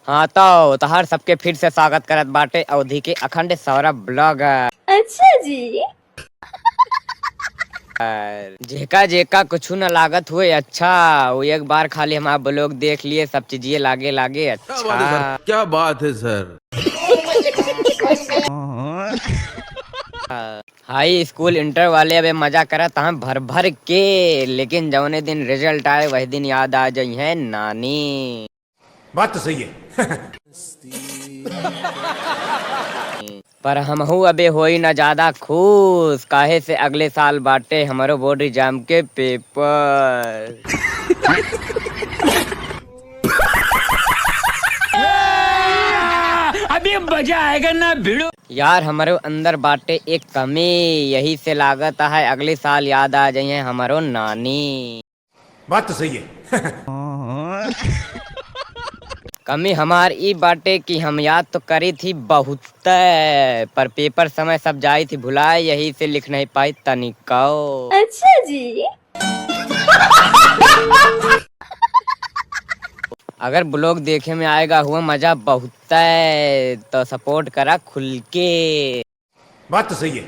हाँ तो तहार सबके फिर से स्वागत करत बाटे अवधि के अखंड सौरभ ब्लॉग। अच्छा जी। जेका जेका कुछ न लागत हुए अच्छा वो एक बार खाली हम आप ब्लॉग देख लिए सब चीजें लागे लागे अच्छा। क्या बात है सर। हाई स्कूल इंटर वाले अबे मजा करत हम भर भर के, लेकिन जौने दिन रिजल्ट आए वही दिन याद आ जाई है नानी। बात तो सही है। पर हमहू अबे होई न ज्यादा खुश, काहे से अगले साल बाटे हमारो बोर्ड एग्जाम के पेपर। अभी मजा आएगा ना भिड़ो। यार हमारे अंदर बाटे एक कमी, यही से लागत है अगले साल याद आ जाइए हमारो नानी। बात तो सही है। कमी हमार ई बाटे कि हम याद तो करी थी बहुत, पर पेपर समय सब जाई थी भुलाए, यही से लिख नहीं पाई तनिको। अच्छा जी। अगर ब्लॉग देखे में आएगा हुआ मजा बहुत है तो सपोर्ट करा खुल के। बात तो सही है।